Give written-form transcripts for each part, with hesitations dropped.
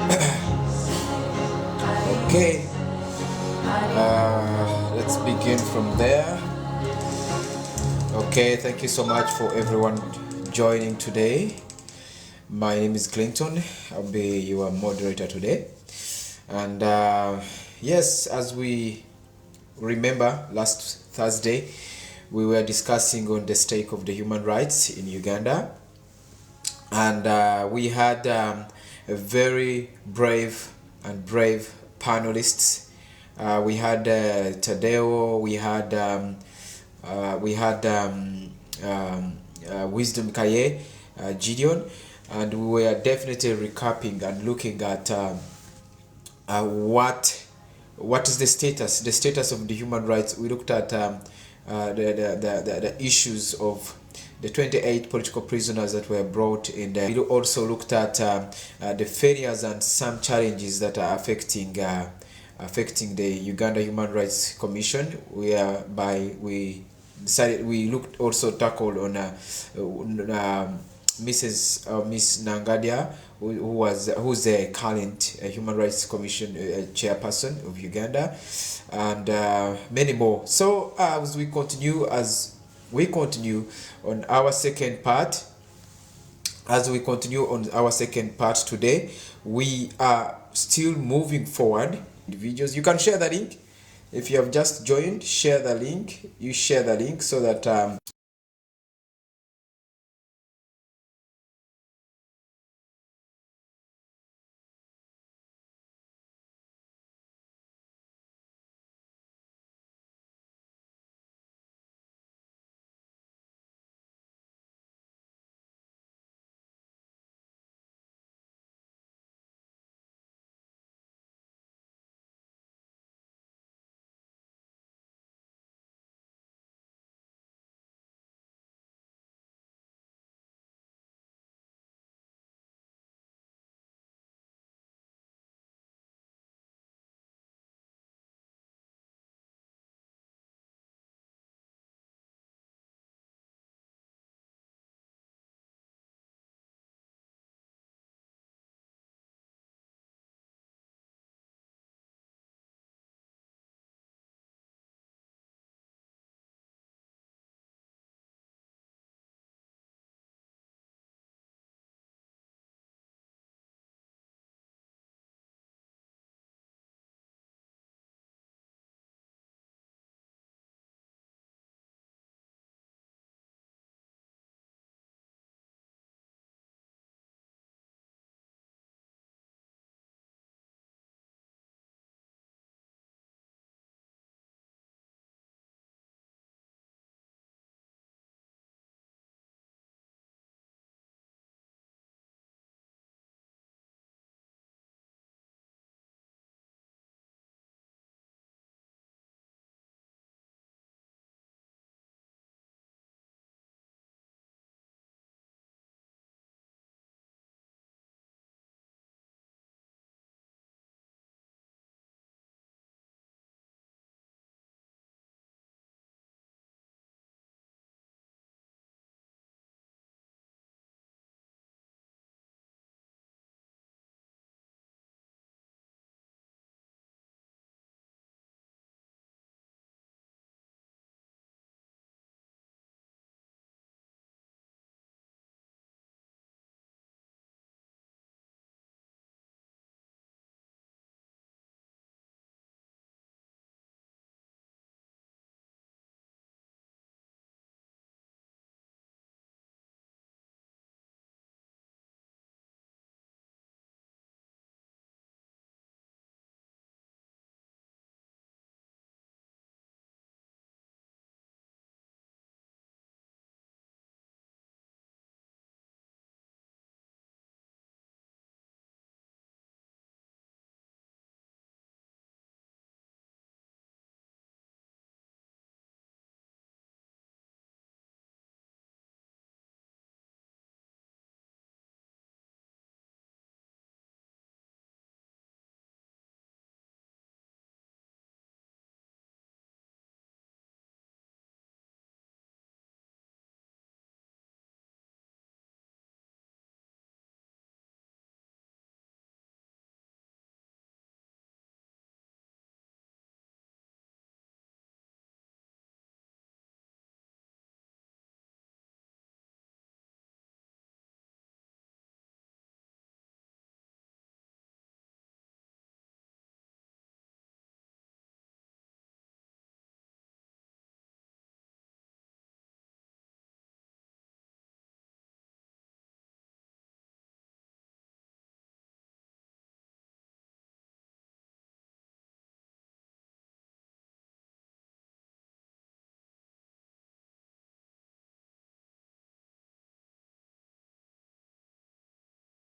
Okay, let's begin from there. Okay, thank you so much for everyone joining today. My name is Clinton. I'll be your moderator today. And yes, as we remember, last Thursday we were discussing on the state of the human rights in Uganda, and we had a very brave panelists. We had Tadeo, Wisdom Kaye, Gideon, and we were definitely recapping and looking at what is the status of the human rights. We looked at the issues of the 28 political prisoners that were brought in there. We also looked at the failures and some challenges that are affecting the Uganda Human Rights Commission, whereby we decided we looked also tackled on Miss Nangadia, who's the current Human Rights Commission chairperson of Uganda, and many more. So as we continue on our second part, today, we are still moving forward. Individuals, you can share the link. If you have just joined, share the link. You share the link so that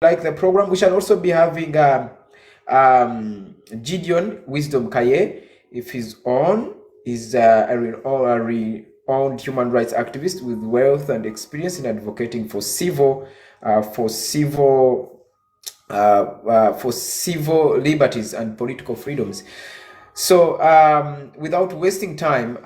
like the program, we shall also be having Gideon Wisdom Kaye. If he's on, is a renowned human rights activist with wealth and experience in advocating for civil liberties and political freedoms. So without wasting time,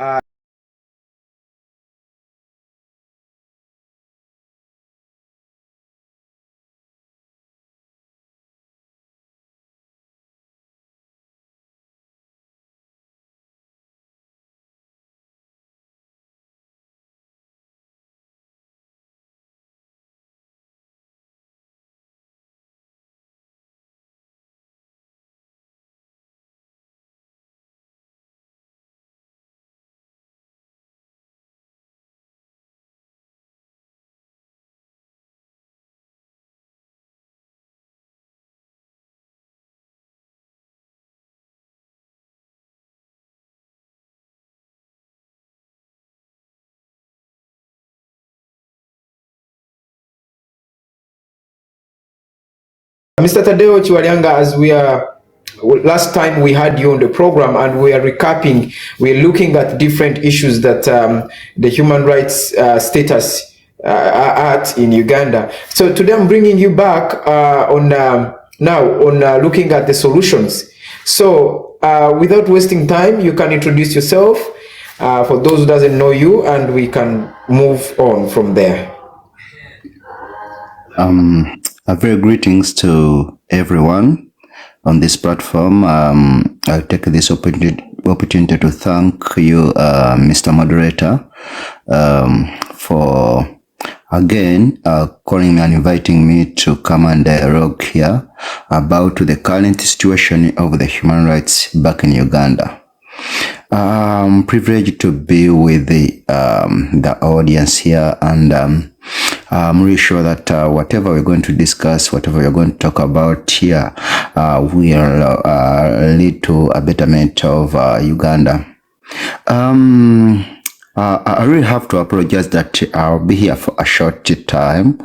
Mr. Tadeo Chiwalianga, as we are, last time we had you on the program and we are recapping, we're looking at different issues that the human rights status are at in Uganda. So today I'm bringing you back on looking at the solutions. So without wasting time, you can introduce yourself for those who doesn't know you, and we can move on from there. A very greetings to everyone on this platform. I'll take this opportunity to thank you, Mr. Moderator, for again calling me and inviting me to come and dialogue here about the current situation of the human rights back in Uganda. I'm privileged to be with the audience here, and I'm really sure that whatever we're going to discuss, whatever we're going to talk about here, will lead to a betterment of Uganda. I really have to apologize that I'll be here for a short time,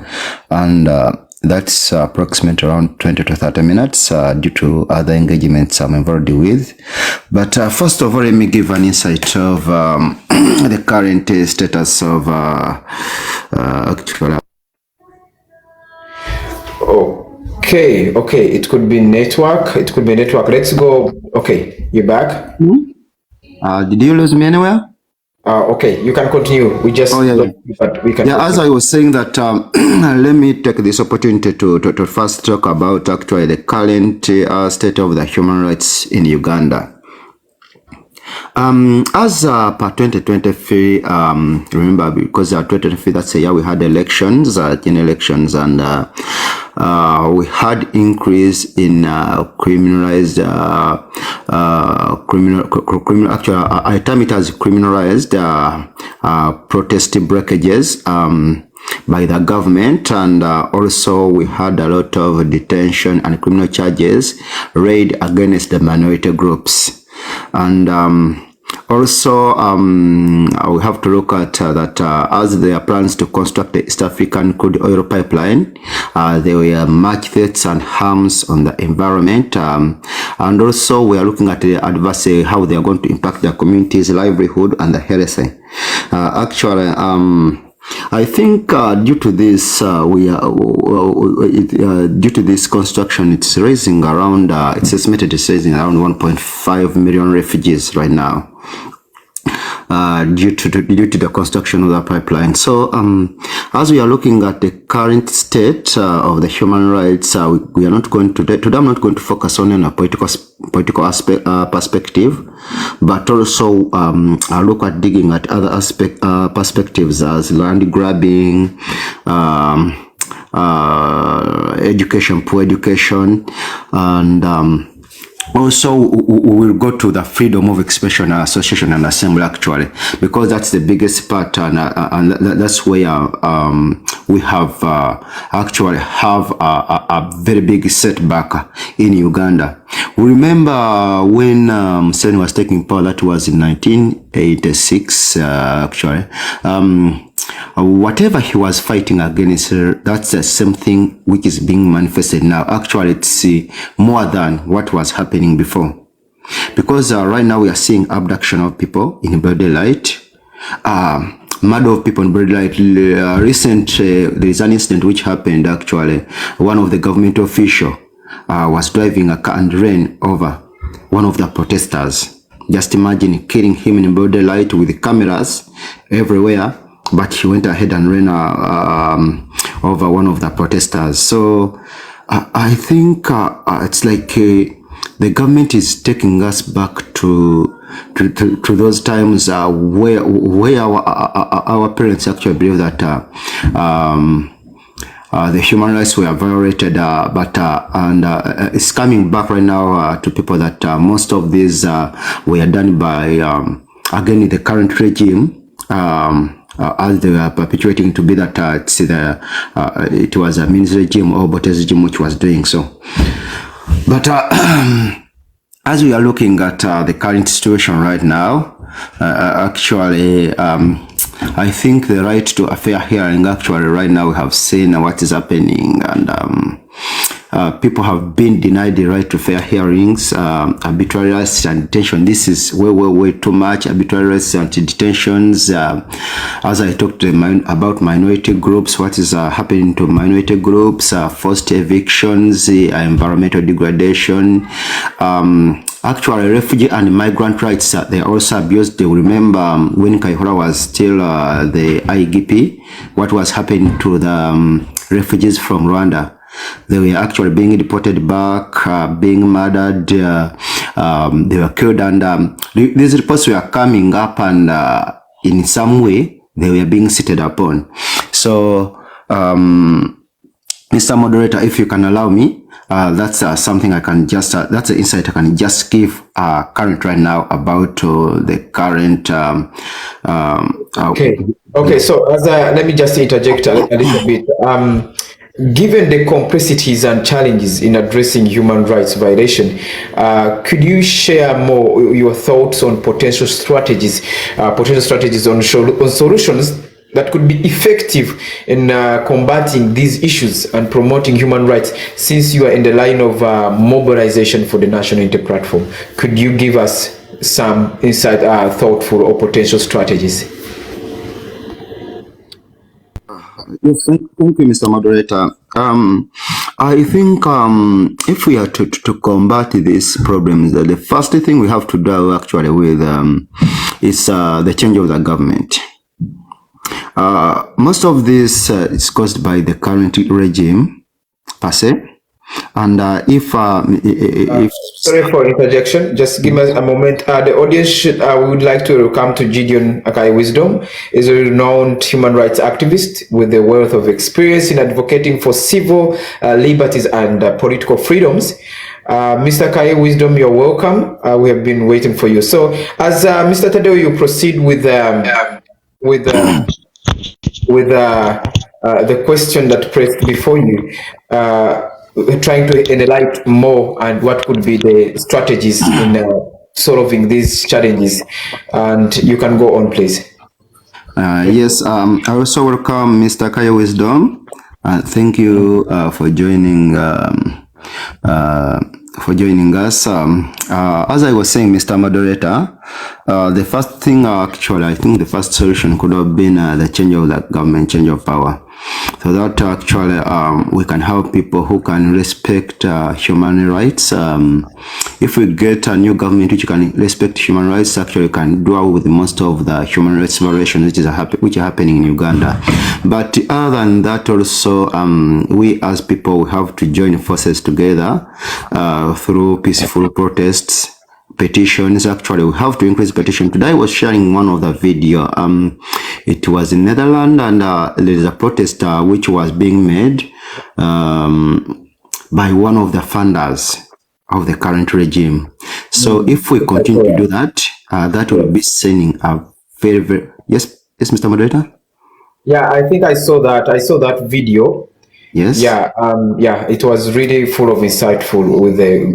and that's approximately around 20 to 30 minutes due to other engagements I'm involved with. But first of all, let me give an insight of the current status of Okay, it could be network. Let's go. Okay, you're back. Did you lose me anywhere? Okay, you can continue. We just but we can. Yeah, as I was saying that, let me take this opportunity to first talk about actually the current state of the human rights in Uganda. As per 2023, remember, because 2023, that's the year we had elections, and we had increase in criminalized criminal. Actually, I term it as criminalized protest breakages by the government, and also we had a lot of detention and criminal charges laid against the minority groups. And also, we have to look at that as there are plans to construct the East African crude oil pipeline, there were much threats and harms on the environment, and also we are looking at the adverse how they are going to impact their communities' livelihood and the health. Actually, I think due to this, due to this construction, it's raising around. It's estimated it's raising around 1.5 million refugees right now. Due to the construction of the pipeline. So as we are looking at the current state of the human rights, we are not going to today. I'm not going to focus only on a political aspect perspective, but also look at digging at other perspectives as land grabbing, education, poor education, and also we will go to the freedom of expression, association and assembly, actually, because that's the biggest part, and that's where we have actually have a very big setback in Uganda. Remember when Museveni was taking power? That was in 1986, actually. Whatever he was fighting against, that's the same thing which is being manifested now. Actually, it's more than what was happening before. Because right now we are seeing abduction of people in broad daylight, murder of people in broad daylight. There is an incident which happened actually. One of the government official was driving a car and ran over one of the protesters. Just imagine killing him in broad daylight with cameras everywhere, but he went ahead and ran over one of the protesters. So I think it's like the government is taking us back to those times where our parents actually believe that the human rights were violated, but it's coming back right now to people that most of these were done by again the current regime. As they were perpetuating to be that it was a Min's regime or Bote's regime which was doing so. But as we are looking at the current situation right now, actually, I think the right to a fair hearing, actually, right now we have seen what is happening, and people have been denied the right to fair hearings, arbitrary arrests and detention. This is way too much. Arbitrary arrests and detentions. As I talked about minority groups, what is happening to minority groups, forced evictions, environmental degradation. Actually, refugee and migrant rights, they are also abused. You remember when Kaihura was still the IGP, what was happening to the refugees from Rwanda. They were actually being deported back, being murdered, they were killed, and these reports were coming up, and in some way, they were being seated upon. So, Mr. Moderator, if you can allow me, that's something I can just, that's an insight I can just give current right now about the current. Okay, so as let me just interject a little bit. Given the complexities and challenges in addressing human rights violation, could you share more your thoughts on potential strategies on solutions that could be effective in combating these issues and promoting human rights, since you are in the line of mobilization for the National Unity Platform? Could you give us some insight, thoughtful or potential strategies? Yes, thank you, Mr. Moderator. I think if we are to combat these problems, the first thing we have to do actually with is the change of the government. Most of this is caused by the current regime per se. And if sorry for interjection, just give us a moment. The audience should, we would like to welcome to Gideon Akai Wisdom, is a renowned human rights activist with a wealth of experience in advocating for civil liberties and political freedoms. Mr. Akai Wisdom, you're welcome. We have been waiting for you. So, as Mr. Tadeo, you proceed with the question that pressed before you. Trying to enlighten more and what could be the strategies in solving these challenges, and you can go on, please. Yes, I also welcome Mr. Kaya Wisdom. Thank you for joining us. As I was saying, Mr. Moderator, the first thing actually, I think the first solution could have been the change of the government, change of power. So that actually we can have people who can respect human rights. If we get a new government which can respect human rights, actually can do away with most of the human rights violations which are happening in Uganda. But other than that, also we as people have to join forces together through peaceful protests, petitions. Actually, we have to increase petition. Today I was sharing one of the video. It was in Netherlands, and there is a protest which was being made by one of the funders of the current regime. So if we continue to do that, that will be sending a very yes, Mr. Moderator. Yeah, I think I saw that. I saw that video. Yes. Yeah, it was really full of insightful with the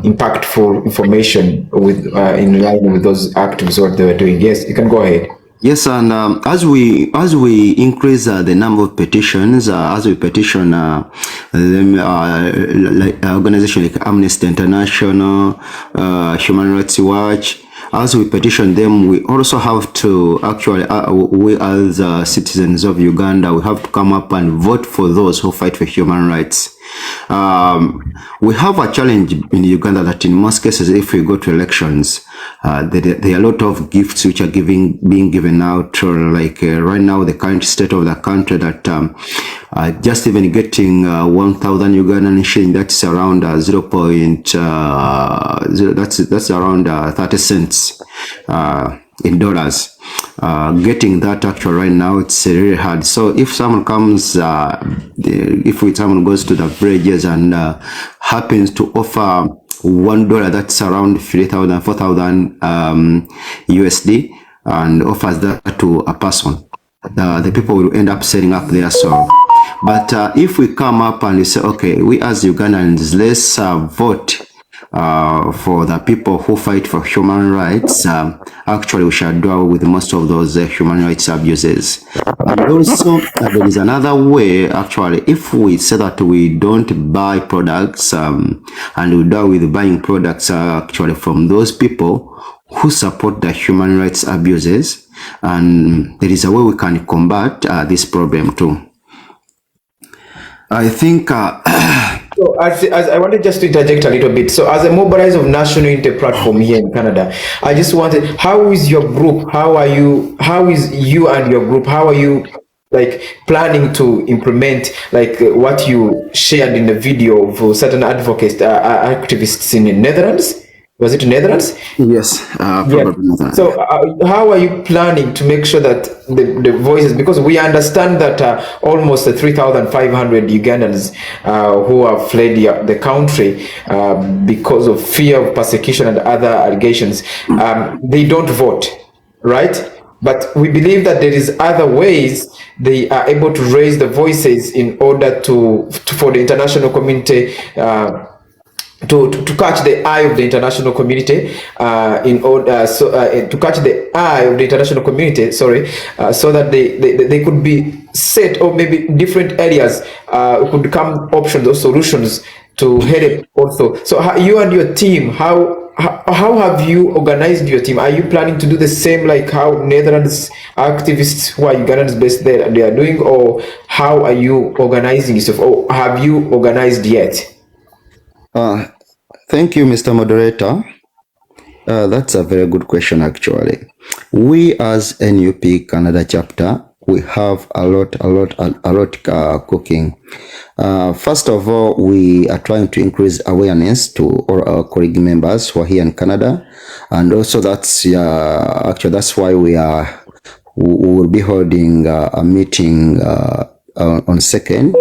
impactful information with in line with those activities what they were doing. Yes, you can go ahead. Yes, and as we increase the number of petitions, as we petition them, like organizations like Amnesty International, Human Rights Watch, as we petition them, we also have to actually, we as citizens of Uganda, we have to come up and vote for those who fight for human rights. We have a challenge in Uganda that in most cases, if we go to elections, there are a lot of gifts which are being given out, or like right now the current state of the country that just even getting 1,000 Ugandan shilling, that's around 0.0, that's around 30 cents in dollars. Getting that actually right now, it's really hard. So if someone comes, if someone goes to the villages and happens to offer $1, that's around 3,000, 4,000 USD, and offers that to a person, the people will end up setting up their soul. But if we come up and we say, okay, we as Ugandans, let's vote for the people who fight for human rights, actually we shall do with most of those human rights abuses. And also there is another way, actually, if we say that we don't buy products and we do with buying products actually from those people who support the human rights abuses, and there is a way we can combat this problem too. I think So as I wanted just to interject a little bit. So as a mobilizer of National Unity platform here in Canada, I just wanted, how is your group? How is you and your group? How are you like planning to implement like what you shared in the video of certain advocates, activists in the Netherlands? Was it Netherlands? yes, Yeah. probably not. So, how are you planning to make sure that the voices, because we understand that almost 3,500 Ugandans who have fled the country because of fear of persecution and other allegations, they don't vote, right? But we believe that there is other ways they are able to raise the voices in order to for the international community. To catch the eye of the international community in order to catch the eye of the international community, so that they could be set, or maybe different areas could become options or solutions to help also. So you and your team, how have you organized your team? Are you planning to do the same like how Netherlands activists who are Ugandans based there they are doing, or how are you organizing yourself, or have you organized yet? Thank you, Mr. Moderator. That's a very good question, actually. We as NUP Canada chapter, we have a lot cooking. First of all, we are trying to increase awareness to all our colleague members who are here in Canada, and also that's actually that's why we will be holding a meeting on second.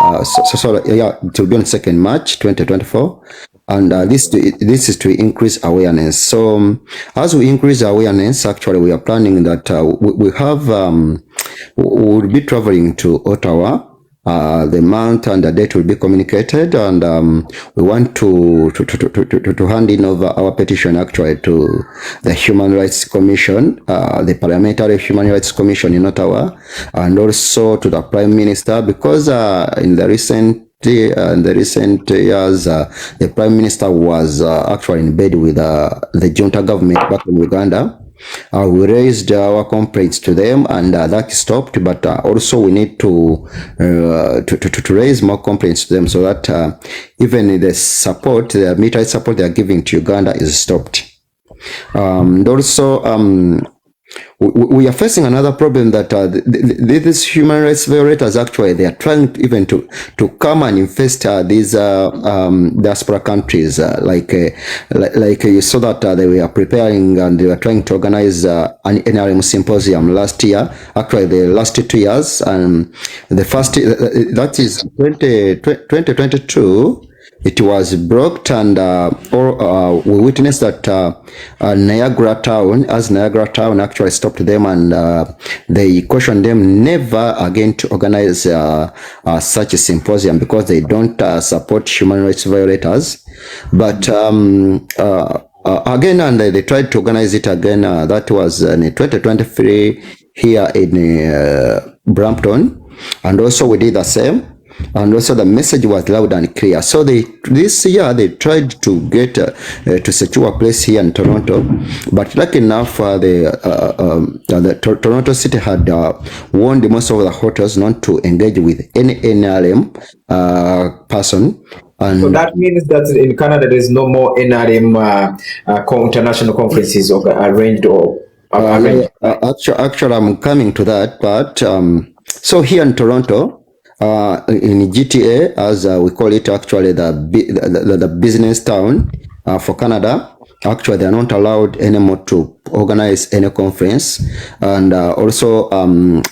It will be on 2nd March 2024, and this is to increase awareness. So as we increase awareness, actually we are planning that we will be traveling to Ottawa. The month and the date will be communicated, and we want to hand in over our petition actually to the Human Rights Commission, the Parliamentary Human Rights Commission in Ottawa, and also to the Prime Minister, because in the recent years, the Prime Minister was actually in bed with the junta government back in Uganda. We raised our complaints to them, and that stopped. But also we need to raise more complaints to them, so that even the support, the military support they are giving to Uganda is stopped. And also, we are facing another problem that these human rights violators actually they are trying to come and infest these diaspora countries, like you saw that they were preparing and they were trying to organize an NRM symposium last year, actually the last 2 years, and the first that is 2022. it was blocked, and we witnessed that Niagara Town actually stopped them, and they cautioned them never again to organize such a symposium because they don't support human rights violators. But again, and they tried to organize it again. That was in 2023 here in Brampton, and also we did the same. And also the message was loud and clear. So this year they tried to get to secure a place here in Toronto, but lucky enough, the Toronto City had warned most of the hotels not to engage with any NRM person. And so that means that in Canada there is no more NRM international conferences arranged or arranged. Actually, I'm coming to that, but so here in Toronto. In GTA, as we call it, actually the business town for Canada, actually they are not allowed anymore to organize any conference. And also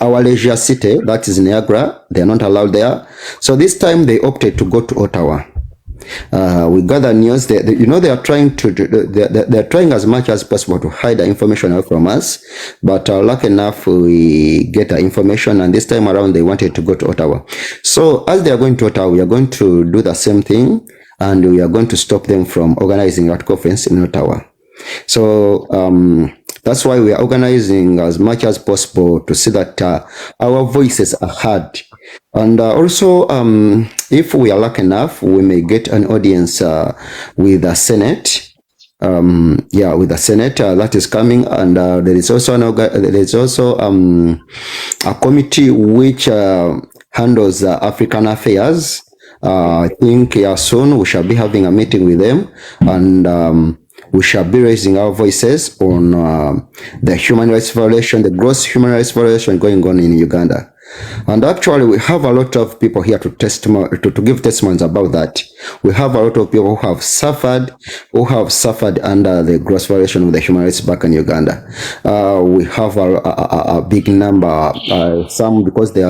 our leisure city, that is Niagara, they are not allowed there. So this time they opted to go to Ottawa. We gather news that they are trying to they're trying as much as possible to hide the information out from us, but lucky enough we get the information, and this time around they wanted to go to Ottawa. So as they are going to Ottawa, we are going to do the same thing, and we are going to stop them from organizing that conference in Ottawa. So that's why we are organizing as much as possible to see that our voices are heard. And also, if we are lucky enough, we may get an audience with the Senate. With the Senate that is coming, and there is also a committee which handles African affairs. I think soon we shall be having a meeting with them, and we shall be raising our voices on the human rights violation, the gross human rights violation going on in Uganda. And actually, we have a lot of people here to give testimonies about that. We have a lot of people who have suffered under the gross violation of the human rights back in Uganda. We have a big number. Some because they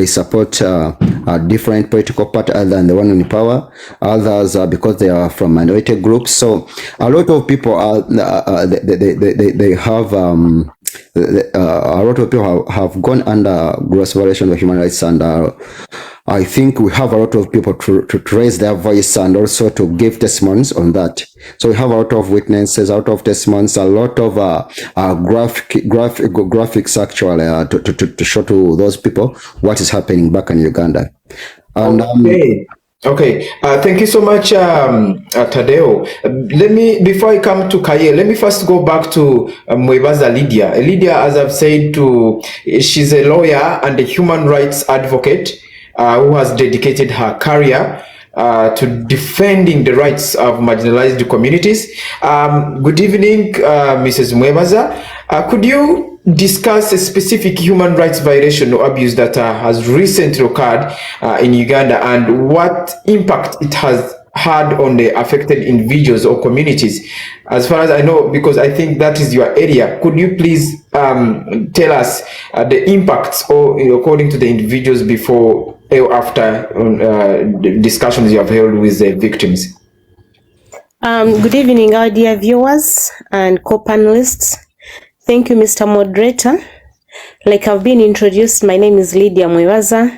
support a different political party other than the one in power. Others because they are from minority groups. So a lot of people are they have. A lot of people have gone under gross violation of human rights, and I think we have a lot of people to raise their voice and also to give testimonies on that. So we have a lot of witnesses, a lot of testimonies, a lot of graphics actually to show to those people what is happening back in Uganda. And Okay, thank you so much, Tadeo. Before I come to Kaye, let me first go back to Mwebaza Lydia. Lydia, as I've said, she's a lawyer and a human rights advocate who has dedicated her career to defending the rights of marginalized communities. Good evening, Mrs. Mwebaza. Could you discuss a specific human rights violation or abuse that has recently occurred in Uganda and what impact it has had on the affected individuals or communities? As far as I know, because I think that is your area, could you please tell us the impacts or according to the individuals before or after the discussions you have held with the victims? Good evening, our dear viewers and co-panelists. Thank you, Mr. Moderator. Like I've been introduced, my name is Lydia Mwebaza.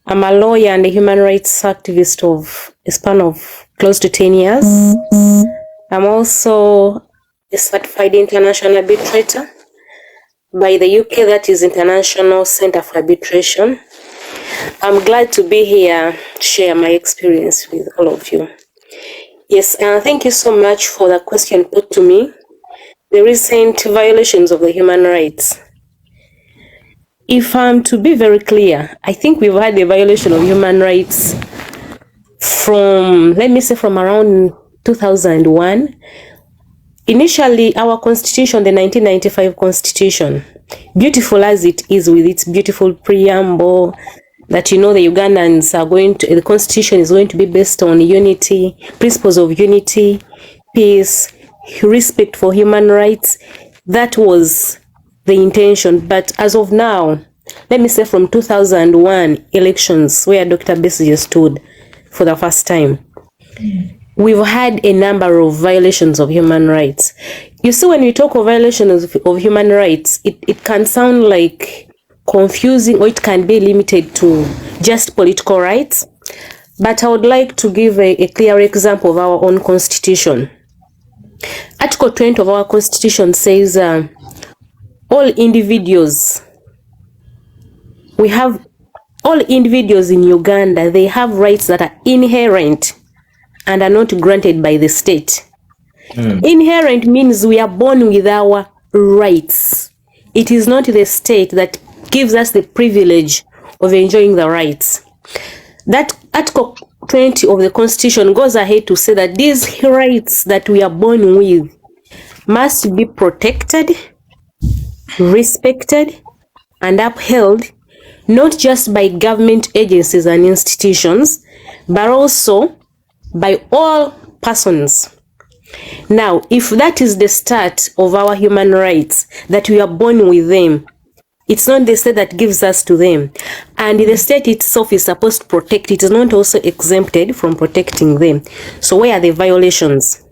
I'm a lawyer and a human rights activist of a span of close to 10 years. I'm also a certified international arbitrator by the UK, that is International Center for Arbitration. I'm glad to be here to share my experience with all of you. Yes, thank you so much for the question put to me. The recent violations of the human rights. If I'm to be very clear, I think we've had a violation of human rights from, let me say, from around 2001. Initially, our constitution, the 1995 constitution, beautiful as it is with its beautiful preamble, that the Ugandans are the constitution is going to be based on unity, principles of unity, peace, respect for human rights. That was the intention. But as of now, let me say from 2001 elections where Dr. Besigye stood for the first time, we've had a number of violations of human rights. You see, when we talk of violations of human rights, it can sound like confusing, or it can be limited to just political rights. But I would like to give a clear example of our own constitution. Article 20 of our constitution says all individuals in Uganda, they have rights that are inherent and are not granted by the state. Inherent means we are born with our rights. It is not the state that gives us the privilege of enjoying the rights. That Article 20 of the Constitution goes ahead to say that these rights that we are born with must be protected, respected, and upheld, not just by government agencies and institutions, but also by all persons. Now, if that is the start of our human rights, that we are born with them, it's not the state that gives us to them. And the state itself is supposed to protect. It is not also exempted from protecting them. So where are the violations?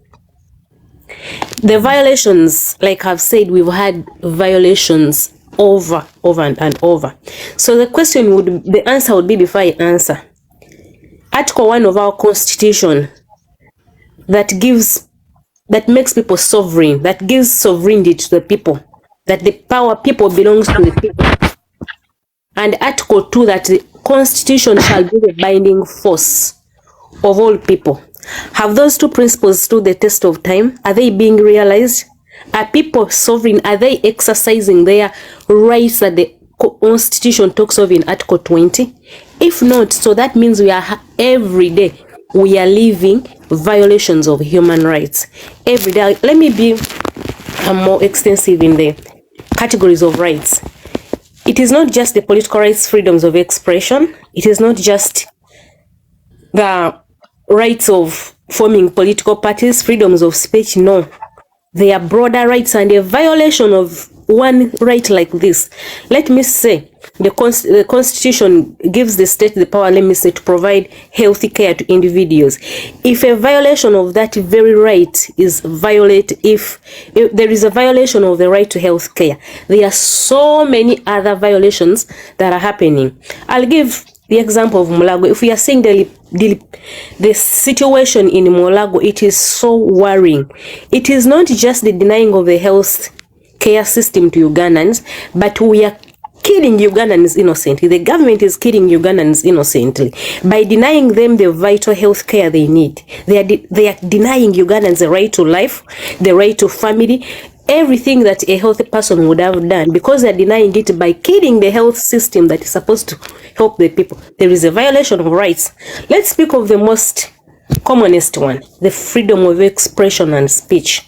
The violations, like I've said, we've had violations over and over. So the answer would be, before I answer, Article 1 of our Constitution that makes people sovereign, that gives sovereignty to the people, that the power people belongs to the people. And Article 2, that the Constitution shall be the binding force of all people. Have those two principles stood the test of time? Are they being realized? Are people sovereign? Are they exercising their rights that the Constitution talks of in Article 20? If not, so that means every day we are living violations of human rights. Every day. Let me be more extensive in the categories of rights. It is not just the political rights, freedoms of expression. It is not just the rights of forming political parties, freedoms of speech. No, they are broader rights, and a violation of one right like this, let me say, the Constitution gives the state the power, let me say, to provide healthy care to individuals. If a violation of that very right is violated, if there is a violation of the right to health care, there are so many other violations that are happening. I'll give the example of Mulago. If we are seeing the situation in Mulago, it is so worrying. It is not just the denying of the health care system to Ugandans, but we are killing Ugandans innocently. The government is killing Ugandans innocently by denying them the vital health care they need. They are denying Ugandans the right to life, the right to family, everything that a healthy person would have done, because they're denying it by killing the health system that is supposed to help the people. There is a violation of rights. Let's speak of the most commonest one, the freedom of expression and speech.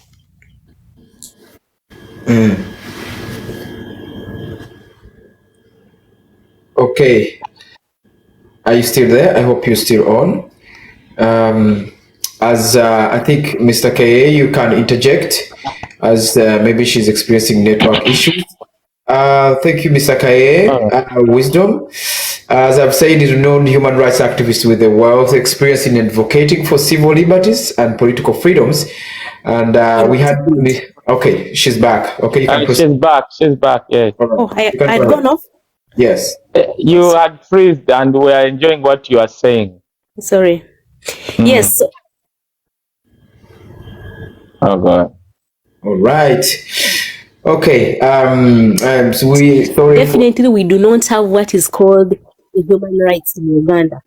Okay, are you still there? I hope you're still on. As I think Mr. K, you can interject, as maybe she's experiencing network issues. Thank you, Mr. K. Wisdom. As I've said, is renowned human rights activist with a wealth of experience in advocating for civil liberties and political freedoms. And we had, okay, she's back. Okay, you can she's back. She's back. Yes. Oh, I had gone off. Yes. You had freezed, and we are enjoying what you are saying. Sorry. Yes. Oh God. All right. Okay. So definitely we do not have what is called human rights in Uganda.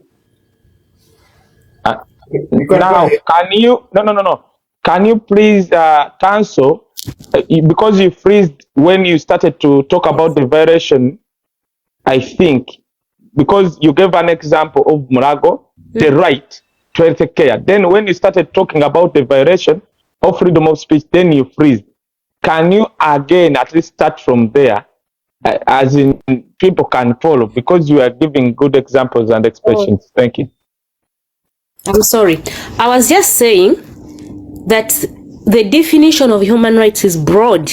Now, can you? No. Can you please cancel? Because you freezed when you started to talk about the violation. I think because you gave an example of Murago, the right to health care. Then when you started talking about the violation of freedom of speech, then you freeze. Can you again at least start from there, as in people can follow, because you are giving good examples and expressions. Thank you. I'm sorry. I was just saying that the definition of human rights is broad.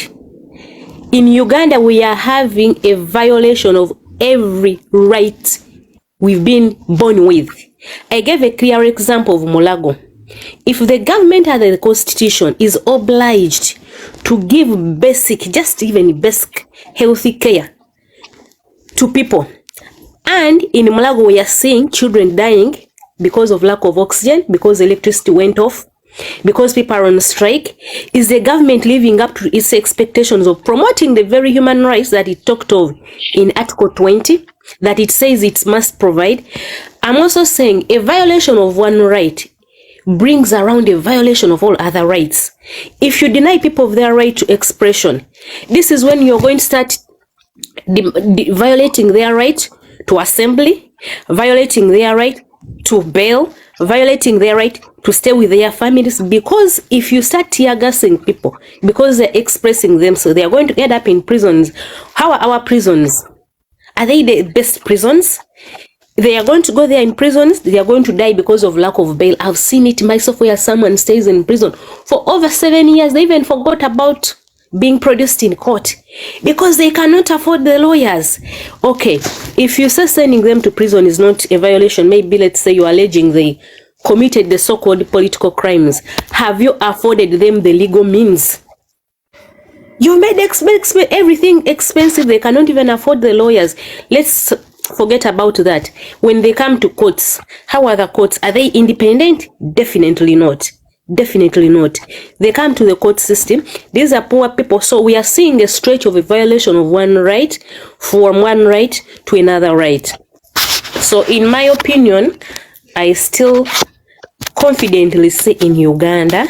In Uganda, we are having a violation of every right we've been born with. I gave a clear example of Mulago. If the government under the constitution is obliged to give basic, just even basic healthy care to people, and in Mulago we are seeing children dying because of lack of oxygen, because electricity went off, because people are on strike, is the government living up to its expectations of promoting the very human rights that it talked of in Article 20, that it says it must provide? I'm also saying a violation of one right brings around a violation of all other rights. If you deny people of their right to expression, this is when you're going to start violating their right to assembly, violating their right to bail, violating their right to stay with their families. Because if you start tear gassing people because they're expressing themselves, they are going to end up in prisons. How are our prisons? Are they the best prisons? They are going to go there in prisons, they are going to die because of lack of bail. I've seen it myself where someone stays in prison for over 7 years. They even forgot about being produced in court because they cannot afford the lawyers. Okay, if you say sending them to prison is not a violation, maybe let's say you're alleging they committed the so-called political crimes, have you afforded them the legal means? You made everything expensive. They cannot even afford the lawyers. Let's forget about that. When they come to courts, how are the courts? Are they independent? Definitely not. Definitely not. They come to the court system. These are poor people. So we are seeing a stretch of a violation of one right from one right to another right. So in my opinion, I still confidently say in Uganda,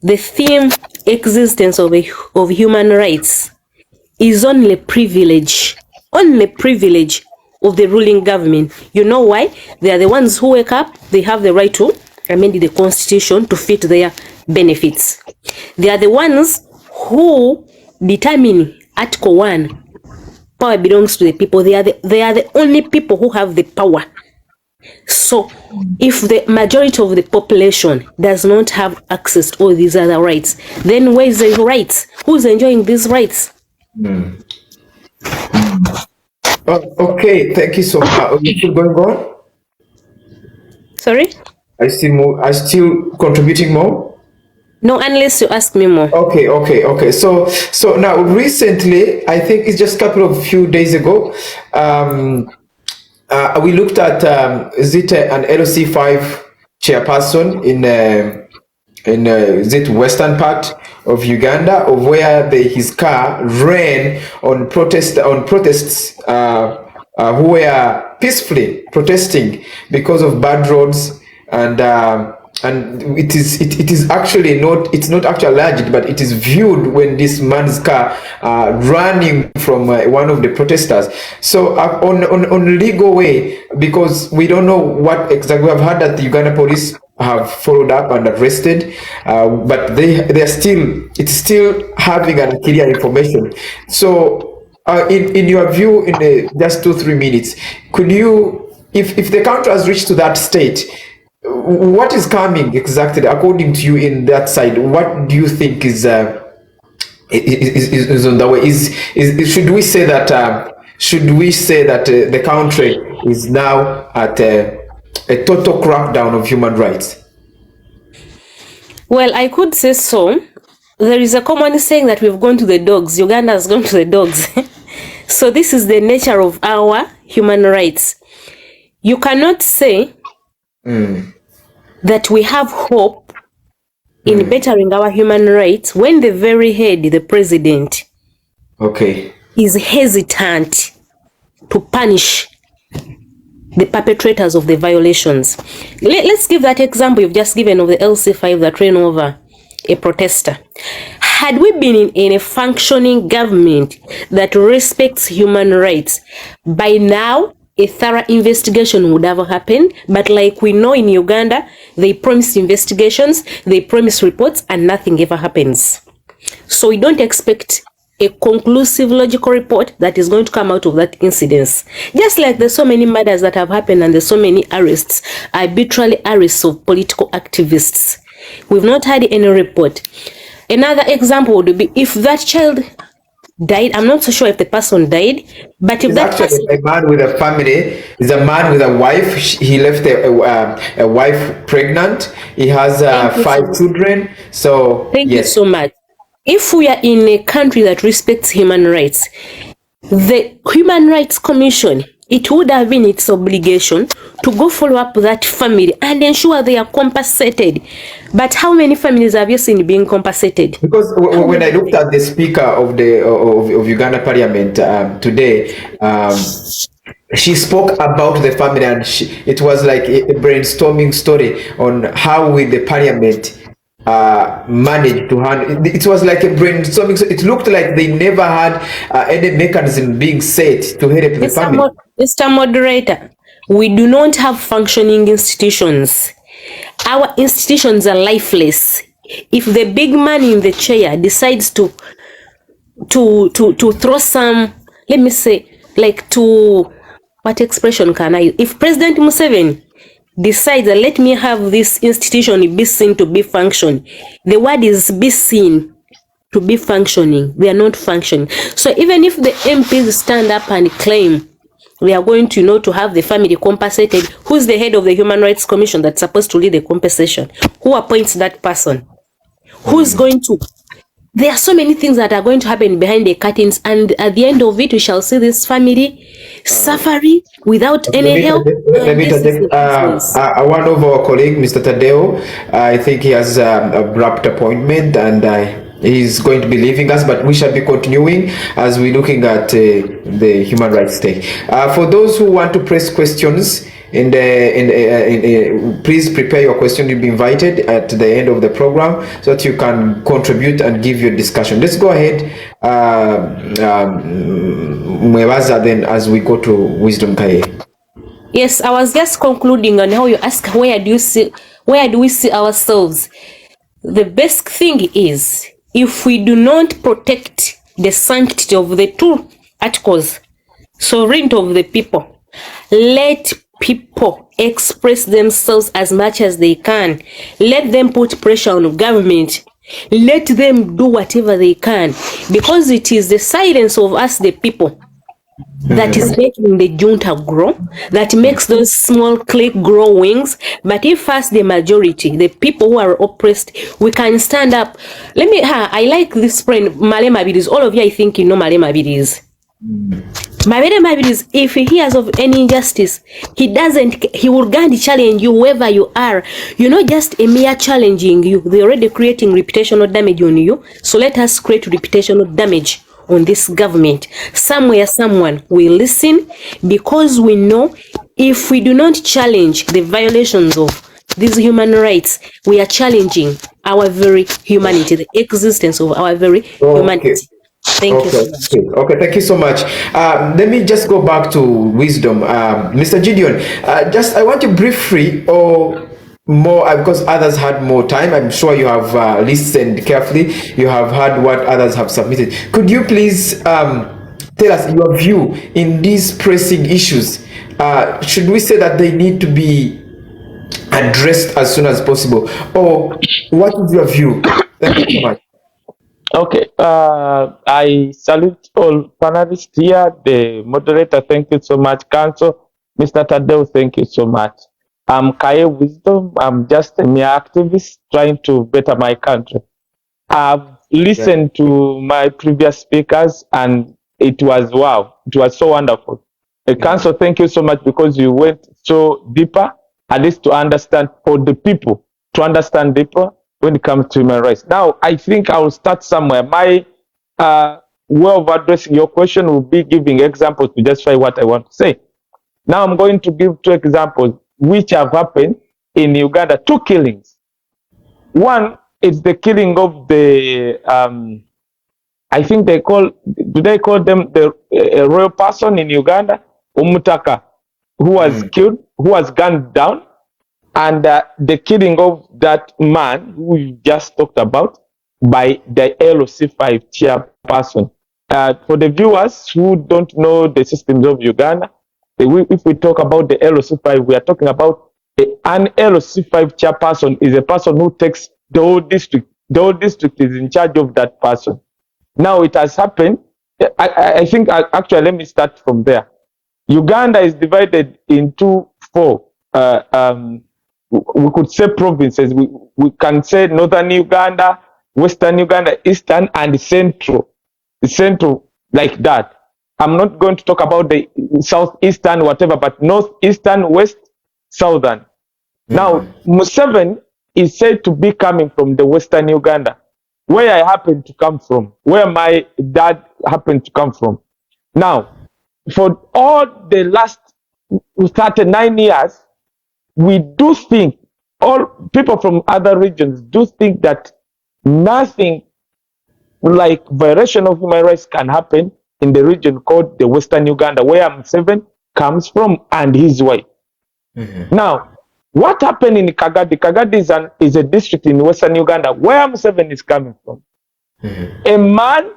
the theme existence of human rights is only privilege of the ruling government. You know why? They are the ones who wake up, they have the right to amend the constitution to fit their benefits. They are the ones who determine Article 1. Power belongs to the people. They are the only people who have the power. So if the majority of the population does not have access to all these other rights, then where is the rights? Who's enjoying these rights? Oh, okay, thank you so much. You still going on? Sorry? I still contributing more? No, unless you ask me more. Okay. So now recently, I think it's just a couple of few days ago, we looked at is it an LC5 chairperson in is it western part of Uganda, of where his car ran on protests who were peacefully protesting because of bad roads, and it is actually not, it's not actually alleged, but it is viewed when this man's car running from one of the protesters. So on legal way, because we don't know what exactly, we have heard that the Uganda police have followed up and arrested, but they're still, it's still having unclear information. So in your view, in just 2-3 minutes, could you, if the country has reached to that state, what is coming exactly according to you in that side? What do you think is on the way? Should we say that the country is now at a total crackdown of human rights? Well, I could say so. There is a common saying that we've gone to the dogs. Uganda has gone to the dogs. So this is the nature of our human rights. You cannot say that we have hope in bettering our human rights when the very head, the president, is hesitant to punish the perpetrators of the violations. Let's give that example you've just given of the LC5 that ran over a protester. Had we been in a functioning government that respects human rights, by now a thorough investigation would have happened. But like we know in Uganda, they promise investigations, they promise reports, and nothing ever happens. So we don't expect a conclusive logical report that is going to come out of that incident. Just like there's so many murders that have happened and there's so many arrests, arbitrary arrests of political activists. We've not had any report. Another example would be if that child died. I'm not so sure if the person died, but if He's that actually person, a man with a family. He's a man with a wife. He left a wife pregnant. He has thank you so five much. children. So Thank you yes. so much. If we are in a country that respects human rights, the Human Rights Commission, it would have been its obligation to go follow up that family and ensure they are compensated. But how many families have you seen being compensated? Because How when I many of looked them? at the speaker of Uganda Parliament today, she spoke about the family, and it was like a brainstorming story on how will the Parliament manage to handle. It was like a brainstorming. So it looked like they never had any mechanism being set to help the Mr. family. Mr. Moderator, we do not have functioning institutions. Our institutions are lifeless. If the big man in the chair decides to throw some, let me say, like to, what expression can I use? If President Museveni decides that let me have this institution be seen to be function, the word is be seen to be functioning, they are not functioning. So even if the MPs stand up and claim we are going to, to have the family compensated, who's the head of the Human Rights Commission that's supposed to lead the compensation? Who appoints that person? Who's going to? There are so many things that are going to happen behind the curtains, and at the end of it, we shall see this family suffering without any help. Let And me this is interject. the business. One of our colleague, Mr. Tadeo, I think he has abrupt appointment, and he's going to be leaving us, but we shall be continuing as we're looking at the human rights stake. For those who want to press questions, please prepare your question. You'll be invited at the end of the program so that you can contribute and give your discussion. Let's go ahead, Mwebaza, then as we go to Wisdom Kaye. Yes, I was just concluding on how you ask where do we see ourselves. The best thing is if we do not protect the sanctity of the two articles, sovereignty of the people, let people express themselves as much as they can. Let them put pressure on government. Let them do whatever they can, because it is the silence of us, the people, that is making the junta grow, that makes those small clique grow wings. But if first the majority, the people who are oppressed, we can stand up. I like this friend, Malema Bidis. All of you, I think you know Malema Bidis. Malema Bidis, if he hears of any injustice, he will gandhi challenge you whoever you are. You're not just a mere challenging you. They're already creating reputational damage on you. So let us create reputational damage on this government. Somewhere, someone will listen, because we know if we do not challenge the violations of these human rights, we are challenging our very humanity, the existence of our very humanity. Thank you so much. Okay, thank you so much. Let me just go back to wisdom. Mr. Gideon, I want you briefly or more, because others had more time. I'm sure you have listened carefully. You have heard what others have submitted. Could you please tell us your view in these pressing issues? Should we say that they need to be addressed as soon as possible, or what is your view? Thank you so much. Okay, I salute all panelists here, the moderator, thank you so much. Council, Mr. Tadeo, thank you so much. I'm Kaye Wisdom, I'm just a mere activist trying to better my country. I've listened to my previous speakers and it was wow, it was so wonderful. Council, thank you so much, because you went so deeper, at least to understand for the people, to understand deeper when it comes to human rights. Now, I think I will start somewhere. My way of addressing your question will be giving examples to justify what I want to say. Now, I'm going to give 2 examples which have happened in Uganda, 2 killings. One is the killing of the, I think they call them the royal person in Uganda, Umutaka, who was killed, who was gunned down, and the killing of that man who we just talked about by the LOC5 chairperson. For the viewers who don't know the systems of Uganda, if we talk about the LOC5, we are talking about an LOC5 chairperson is a person who takes the whole district. The whole district is in charge of that person. Now it has happened I think actually let me start from there. Uganda is divided into four. We could say provinces. We can say northern Uganda, western Uganda, eastern, and central. Central like that. I'm not going to talk about the southeastern, whatever, but northeastern, west, southern. Now, Museveni is said to be coming from the western Uganda, where I happen to come from, where my dad happened to come from. Now, for all the last 39 years, we do think, all people from other regions do think that nothing like violation of human rights can happen in the region called the Western Uganda, where Museveni comes from and his wife. Now, what happened in Kagadi? Kagadi is a district in Western Uganda where Museveni is coming from. A man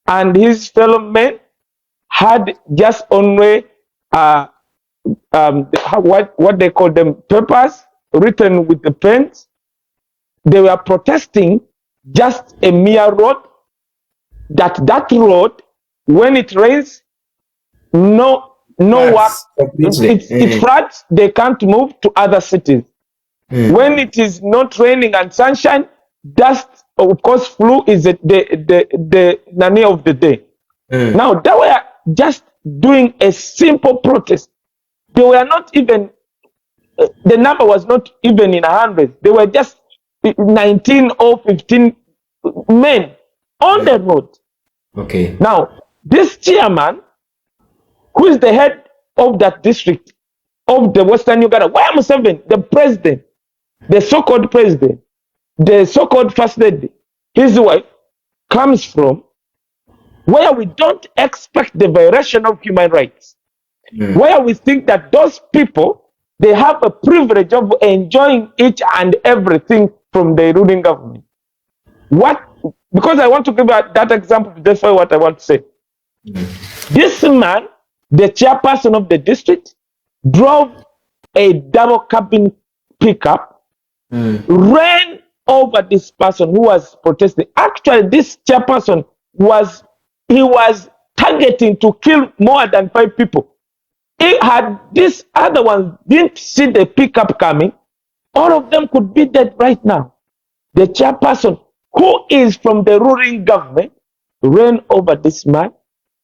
and his fellow men had just only what they call them, papers written with the pens. They were protesting just a mere road. That road, when it rains, no work. It floods. They can't move to other cities. When it is not raining and sunshine, dust, of course, flu is the name of the day. Now they were just doing a simple protest. They were not even, the number was not even in 100. They were just 19 or 15 men on the road. Okay. Now, this chairman, who is the head of that district of the Western Uganda, where Museveni, the president, the so-called president, the so-called first lady, his wife, comes from, where we don't expect the violation of human rights, where we think that those people, they have a privilege of enjoying each and everything from the ruling government. Because I want to give that example, that's what I want to say. This man, the chairperson of the district, drove a double cabin pickup, ran over this person who was protesting. Actually, this chairperson was targeting to kill more than 5 people. He had this other one didn't see the pickup coming, all of them could be dead right now. The chairperson, who is from the ruling government, ran over this man,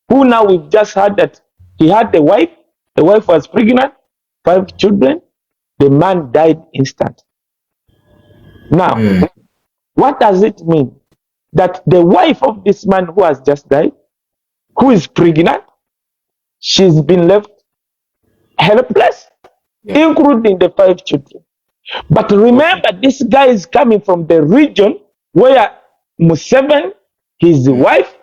who now we've just heard that he had a wife. The wife was pregnant, 5 children. The man died instantly. Now, what does it mean? That the wife of this man who has just died, who is pregnant, she's been left helpless, including the 5 children. But remember, this guy is coming from the region where Museveni, his wife,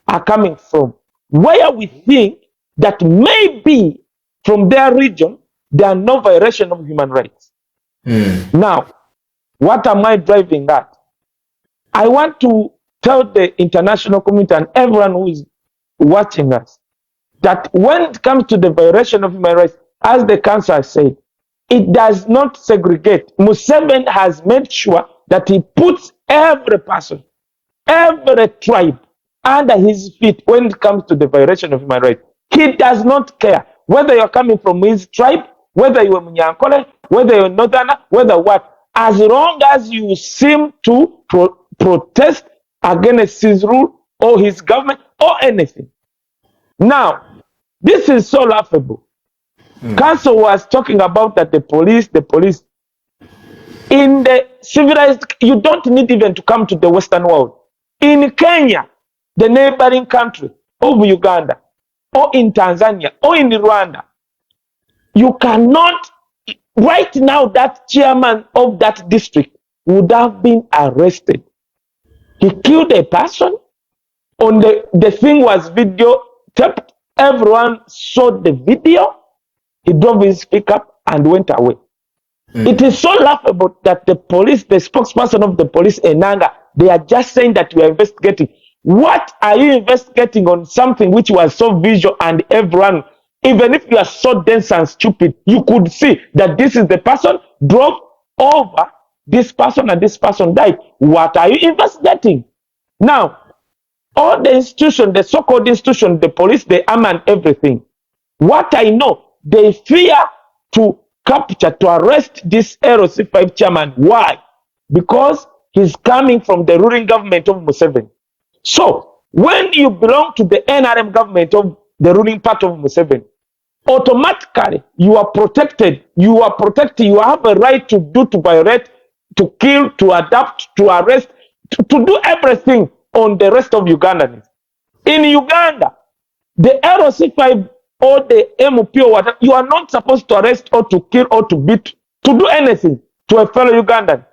are coming from, where we think that maybe from their region, there are no violation of human rights. Now, what am I driving at? I want to tell the international community and everyone who is watching us that when it comes to the violation of human rights, as the council has said, it does not segregate. Museveni has made sure that he puts every person, every tribe under his feet when it comes to the violation of human rights. He does not care whether you're coming from his tribe, whether you're Munyankole, whether you're Northerner, whether what. As long as you seem to protest against his rule or his government or anything. Now, this is so laughable. Council was talking about that the police, in the civilized, you don't need even to come to the Western world. In Kenya, the neighboring country of Uganda, or in Tanzania, or in Rwanda, you cannot, right now, that chairman of that district would have been arrested. He killed a person. On the thing was video taped. Everyone saw the video. He drove his pickup and went away. It is so laughable that the police, the spokesperson of the police, Enanga, they are just saying that we are investigating. What are you investigating on something which was so visual and everyone, even if you are so dense and stupid, you could see that this is the person drove over this person and this person died. What are you investigating? Now, all the institution, the so-called institution, the police, the army and everything. What I know, they fear to capture, to arrest this LC5 chairman. Why? Because he's coming from the ruling government of Museveni. So, when you belong to the NRM government of the ruling part of Museveni, automatically you are protected. You are protected. You have a right to do, to violate, to kill, to adapt, to arrest, to do everything on the rest of Ugandans. In Uganda, the LC5 or the MP or whatever, you are not supposed to arrest or to kill or to beat, to do anything to a fellow Ugandan.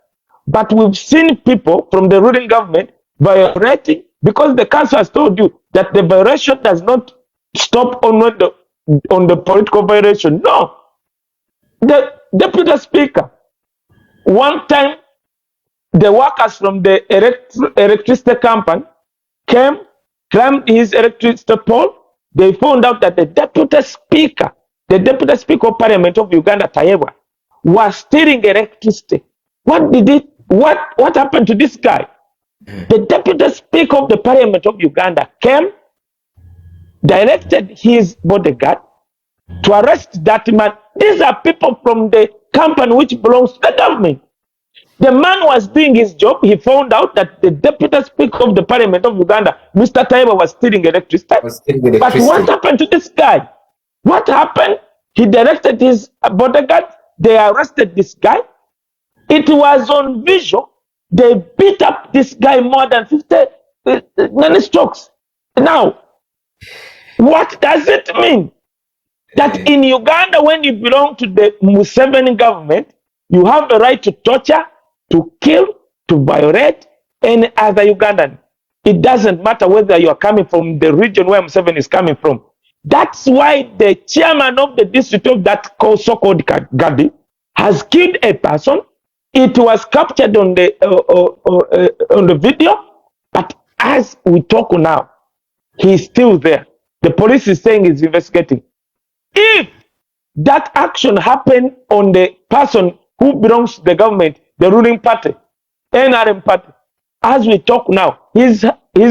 But we've seen people from the ruling government violating, because the council has told you that the violation does not stop on the political violation. No. The deputy speaker, one time, the workers from the electricity company came, climbed his electricity pole. They found out that the deputy speaker of Parliament of Uganda, Tayewa, was stealing electricity. What happened to this guy? The deputy speaker of the Parliament of Uganda came, directed his bodyguard to arrest that man. These are people from the company which belongs to the government. The man was doing his job. He found out that the deputy speaker of the Parliament of Uganda, Mr. Taiba, was stealing electricity. But what happened to this guy? What happened? He directed his bodyguard. They arrested this guy. It was on visual. They beat up this guy more than 50 many strokes. Now, what does it mean? That in Uganda, when you belong to the Museveni government, you have the right to torture, to kill, to violate any other Ugandan. It doesn't matter whether you are coming from the region where Museveni is coming from. That's why the chairman of the district of that so-called Gabi has killed a person. It was captured on the video, but as we talk now, he's still there. The police is saying he's investigating. If that action happened on the person who belongs to the government, the ruling party, NRM party, as we talk now, his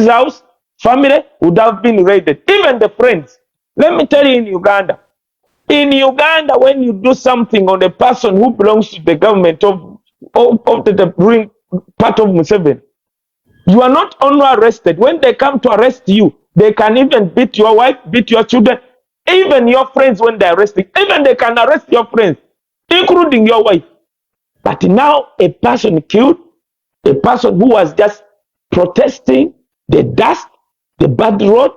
house, family would have been raided. Even the friends. Let me tell you, in Uganda, when you do something on a person who belongs to the government of the ruling part of Museveni, you are not only arrested. When they come to arrest you, they can even beat your wife, beat your children, even your friends when they're arresting. Even they can arrest your friends, including your wife. But now a person killed, a person who was just protesting the dust, the bad road,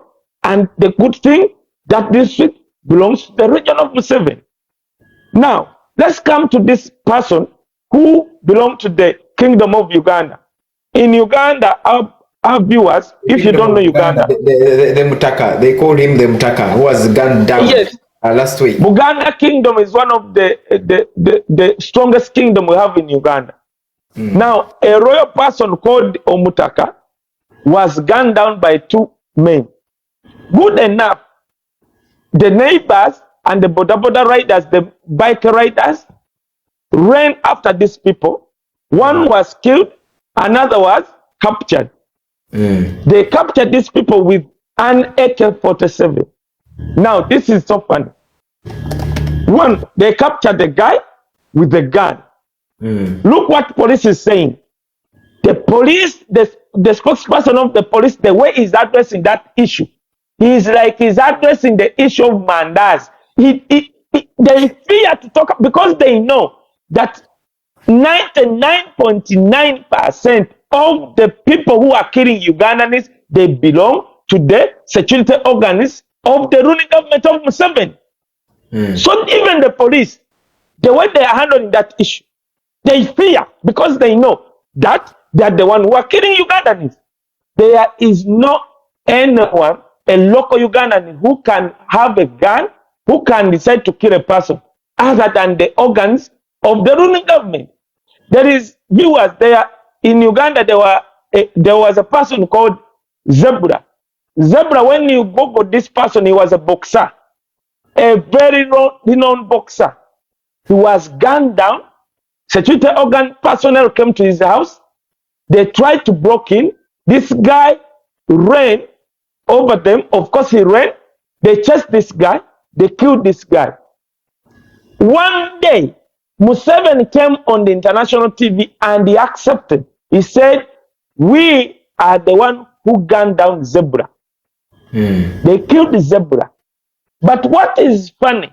and the good thing that district belongs to the region of Museveni. Now, let's come to this person who belonged to the kingdom of Uganda. In Uganda, our viewers, if you don't know Uganda, the Mutaka, they called him the Mutaka, who was gunned down last week. Buganda kingdom is one of the strongest kingdom we have in Uganda. Now, a royal person called Omutaka was gunned down by two men. Good enough, the neighbors and the boda riders, the bike riders, ran after these people. One was killed, another was captured. They captured these people with an AK-47. Now, this is so funny. One, they captured the guy with the gun. Look what police is saying. The police, the spokesperson of the police, the way he's addressing that issue, he's addressing the issue of mandas. They fear to talk because they know that 99.9% of the people who are killing Ugandans, they belong to the security organs of the ruling government of Museveni. So even the police, the way they are handling that issue, they fear because they know that they are the one who are killing Ugandans. There is no anyone, a local Ugandan, who can have a gun, who can decide to kill a person, other than the organs of the ruling government. There is viewers there in Uganda. There was a person called Zebra. Zebra, when you Google this person, he was a boxer, a very renowned boxer. He was gunned down. Security organ personnel came to his house. They tried to break in. This guy ran over them. Of course, he ran. They chased this guy. They killed this guy. One day, Museveni came on the international TV and he accepted. He said, we are the one who gunned down Zebra. They killed the Zebra. But what is funny,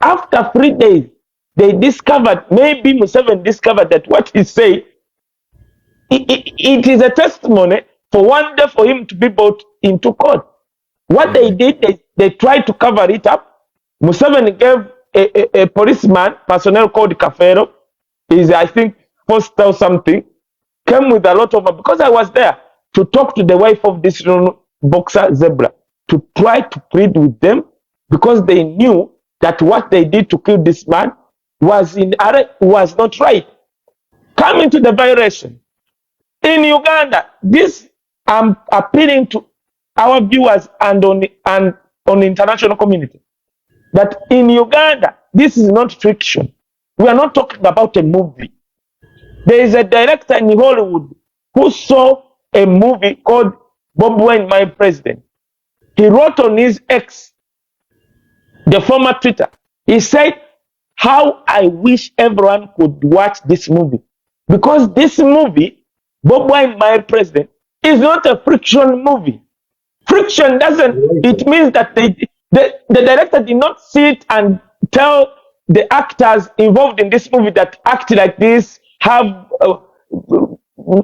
after 3 days, they discovered, maybe Museveni discovered that what he said, it is a testimony for one day for him to be brought into court. What they did, they tried to cover it up. Museveni gave a policeman, personnel called Kafero, is I think Foster or something, came with a lot of, because I was there, to talk to the wife of this boxer Zebra, to try to plead with them, because they knew that what they did to kill this man was not right. Coming to the violation. In Uganda, this I'm appealing to our viewers and on the international community, that in Uganda, this is not fiction. We are not talking about a movie. There is a director in Hollywood who saw a movie called Bob Wine, My President. He wrote on his X, the former Twitter, he said, how I wish everyone could watch this movie. Because this movie, Bob Wine, My President, is not a friction movie. Friction doesn't, it means that the director did not sit and tell the actors involved in this movie that act like this, have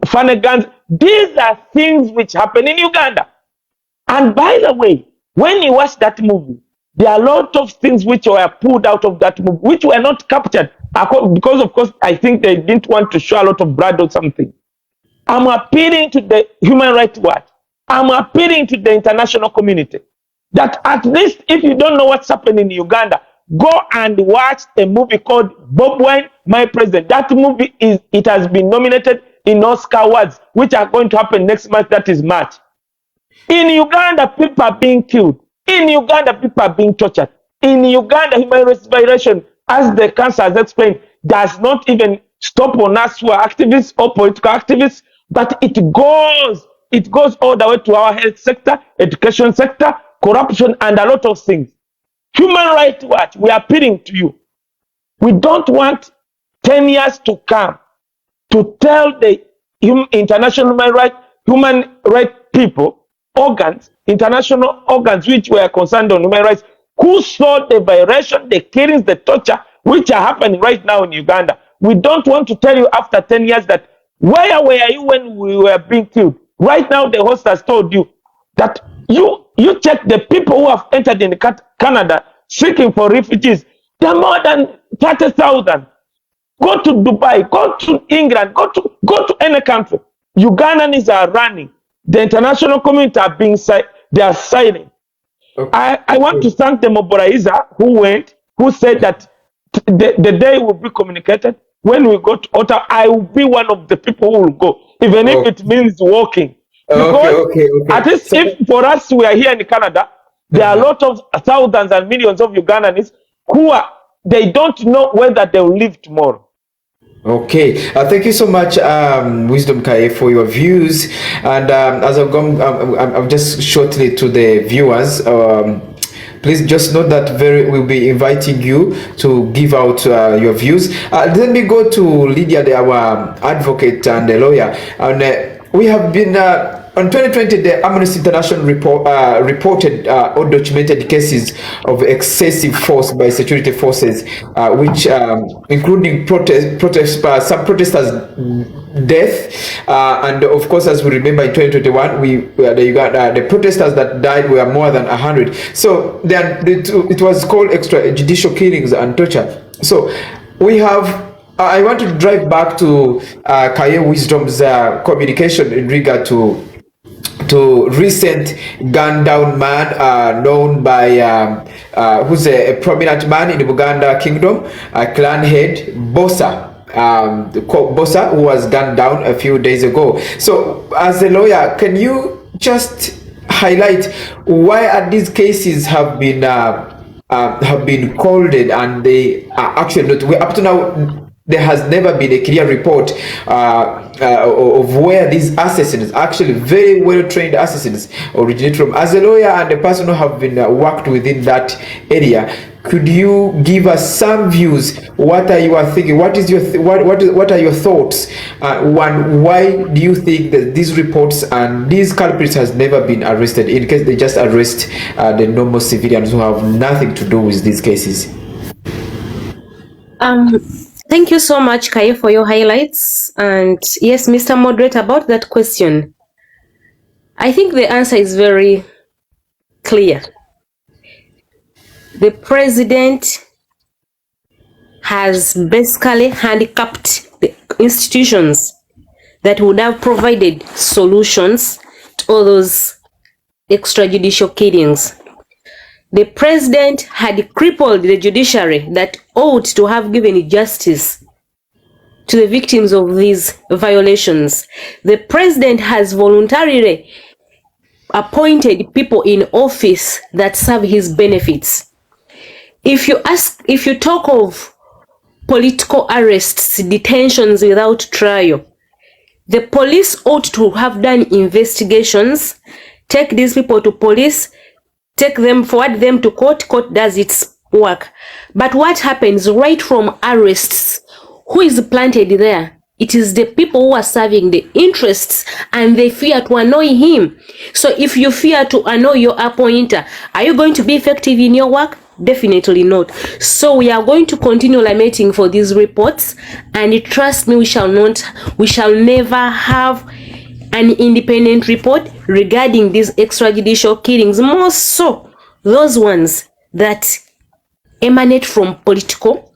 funny guns. These are things which happen in Uganda. And by the way, when you watch that movie, there are a lot of things which were pulled out of that movie, which were not captured, because of course, I think they didn't want to show a lot of blood or something. I'm appealing to the Human Rights Watch. I'm appealing to the international community that at least if you don't know what's happening in Uganda, go and watch a movie called Bob Wine, My President. That movie it has been nominated in Oscar Awards, which are going to happen next month, that is March. In Uganda, people are being killed. In Uganda, people are being tortured. In Uganda, human rights violation, as the council has explained, does not even stop on us who are activists or political activists, but it goes all the way to our health sector, education sector, corruption, and a lot of things. Human Rights Watch, we are appealing to you. We don't want 10 years to come to tell the international human rights people, organs, international organs which were concerned on human rights, who saw the violation, the killings, the torture, which are happening right now in Uganda. We don't want to tell you after 10 years that, where were you when we were being killed? Right now, the host has told you that you check the people who have entered in Canada seeking for refugees. There are more than 30,000. Go to Dubai, go to England, go to any country. Ugandans are running. The international community are they are silent. Okay. I want to thank the mobilizer who said that the day will be communicated. When we go to Ottawa, I will be one of the people who will go, even if it means walking. Because at least if for us we are here in Canada, there are a lot of thousands and millions of Ugandans who they don't know whether they will live tomorrow. Okay, thank you so much, Wisdom Kaye, for your views. And as I'm just shortly to the viewers, please just note that we'll be inviting you to give out your views. Let me go to Lydia, our advocate and a lawyer. And we have been on 2020, the Amnesty International reported or documented cases of excessive force by security forces, which including some protesters' death, and of course, as we remember in 2021, the protesters that died were more than 100. So then it was called extrajudicial killings and torture. So we have. I want to drive back to Kaye Wisdom's communication in regard to recent gunned down man known by who's a prominent man in the Uganda kingdom, clan head Bossa. Bossa, who was gunned down a few days ago. So as a lawyer, can you just highlight why these cases have been called and they are actually not, up to now there has never been a clear report of where these assassins, actually very well-trained assassins, originate from. As a lawyer and a person who have been worked within that area, could you give us some views? What are you thinking? What is your what are your thoughts? One, why do you think that these reports and these culprits has never been arrested? In case they just arrest the normal civilians who have nothing to do with these cases. Thank you so much, Kai, for your highlights. And yes, Mr. Moderator, about that question, I think the answer is very clear. The president has basically handicapped the institutions that would have provided solutions to all those extrajudicial killings. The president had crippled the judiciary that ought to have given justice to the victims of these violations. The president has voluntarily appointed people in office that serve his benefits. If you talk of political arrests, detentions without trial, the police ought to have done investigations, take these people to police, take them, forward them to court, court does its work. But what happens right from arrests? Who is planted there? It is the people who are serving the interests, and they fear to annoy him. So if you fear to annoy your appointer, are you going to be effective in your work? Definitely not. So we are going to continue lamenting for these reports, and trust me, we shall never have an independent report regarding these extrajudicial killings, more so those ones that emanate from political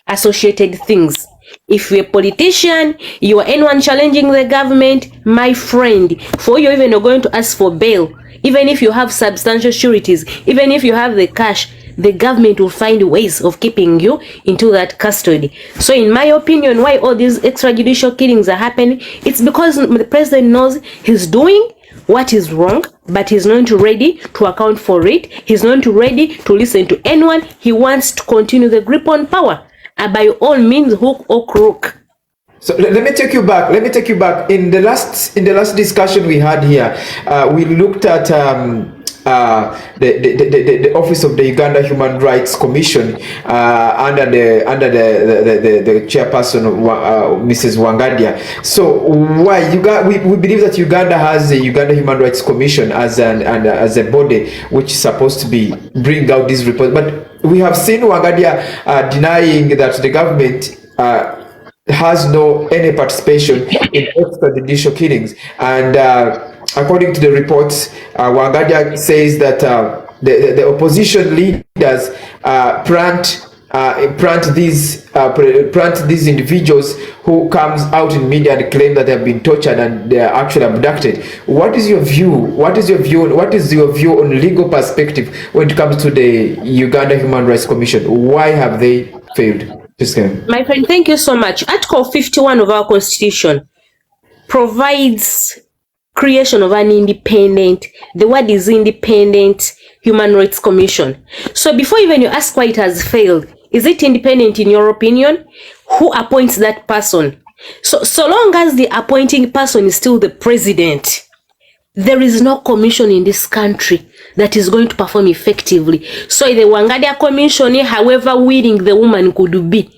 associated things. If you're a politician, you are anyone challenging the government, my friend, for you even are going to ask for bail, even if you have substantial sureties, even if you have the cash, the government will find ways of keeping you into that custody. So in my opinion, why all these extrajudicial killings are happening, it's because the president knows he's doing what is wrong, but he's not ready to account for it. He's not ready to listen to anyone. He wants to continue the grip on power, by all means, hook or crook. So let me take you back. In the last discussion we had here, we looked at the office of the Uganda Human Rights Commission under the chairperson Mrs. Wangadia. So why we believe that Uganda has the Uganda Human Rights Commission as a body which is supposed to be bring out these reports, but we have seen Wangadia denying that the government has any participation in extrajudicial killings, and according to the reports, Wangadia says that the opposition leaders plant these individuals who comes out in media and claim that they have been tortured and they are actually abducted. What is your view? What is your view on legal perspective when it comes to the Uganda Human Rights Commission? Why have they failed? My friend, thank you so much. Article 51 of our Constitution provides creation of an independent, the word is independent, Human Rights Commission. So before even you ask why it has failed, is it independent in your opinion? Who appoints that person? So long as the appointing person is still the president, there is no commission in this country that is going to perform effectively. So the Wangadia Commission, however willing the woman could be,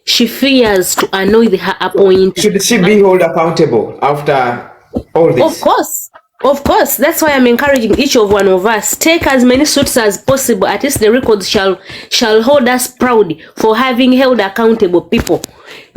she fears to annoy her appointee. Should she be held accountable after all this? Of course. That's why I'm encouraging each of one of us, take as many suits as possible. At least the records shall hold us proud for having held accountable people.